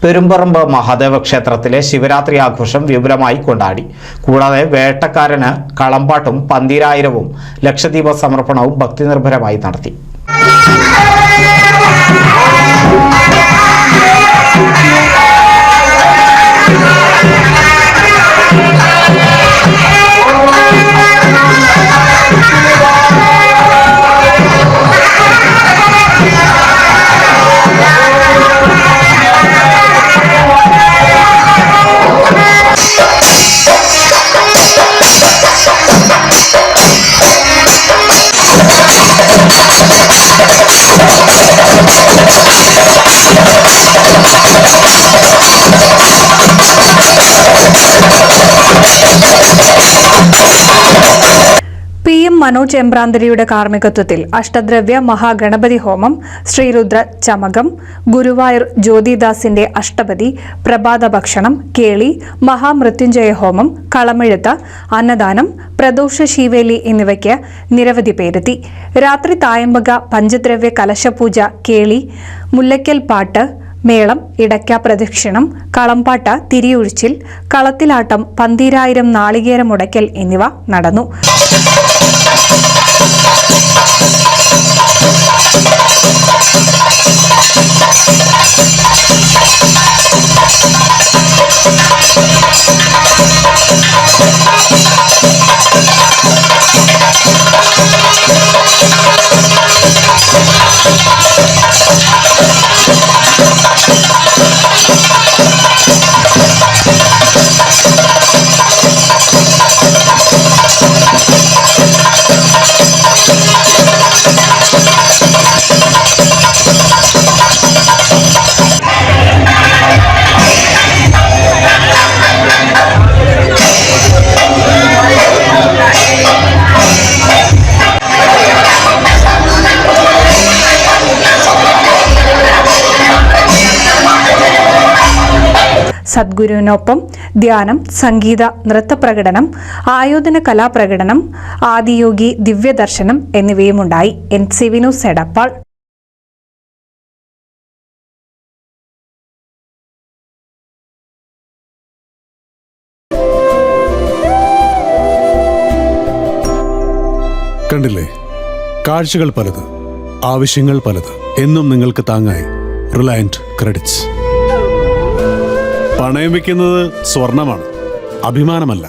പെരുമ്പറമ്പ് മഹാദേവ ക്ഷേത്രത്തിലെ ശിവരാത്രി ആഘോഷം വിപുലമായി കൊണ്ടാടി. കൂടാതെ വേട്ടക്കാരന് കളമ്പാട്ടും പന്തീരായിരവും ലക്ഷദീപ സമർപ്പണവും ഭക്തിനിർഭരമായി നടത്തി. PM മനോജ് എമ്പ്രാന്തരിയുടെ കാർമ്മികത്വത്തിൽ അഷ്ടദ്രവ്യ മഹാഗണപതി ഹോമം, ശ്രീരുദ്ര ചമകം, ഗുരുവായൂർ ജ്യോതിദാസിന്റെ അഷ്ടപതി, പ്രഭാത ഭക്ഷണം, കേളി, മഹാമൃത്യുഞ്ജയ ഹോമം, കളമെഴുത്ത്, അന്നദാനം, പ്രദോഷ ശീവേലി എന്നിവയ്ക്ക് നിരവധി പേരെത്തി. രാത്രി തായമ്പക, പഞ്ചദ്രവ്യ കലശപൂജ, കേളി, മുല്ലയ്ക്കൽ പാട്ട്, മേളം, ഇടയ്ക്ക പ്രദക്ഷിണം, കളംപാട്ട്, തിരിയൊഴിച്ചിൽ, കളത്തിലാട്ടം, പന്തീരായിരം നാളികേരം ഉടയ്ക്കൽ എന്നിവ നടന്നു. സദ്ഗുരുവിനൊപ്പം ധ്യാനം, സംഗീത നൃത്തപ്രകടനം, ആയോധന കലാപ്രകടനം, ആദിയോഗി ദിവ്യദർശനം എന്നിവയുമുണ്ടായി. NCV news Edappal. കണ്ടില്ലേ, കാഴ്ചകൾ പലത്, ആവശ്യങ്ങൾ പലത്. എന്നും നിങ്ങൾക്ക് താങ്ങായി റിലയൻറ്റ് ക്രെഡിറ്റ്സ്. പണയം വെക്കുന്നത് സ്വർണമാണ്, അഭിമാനമല്ല.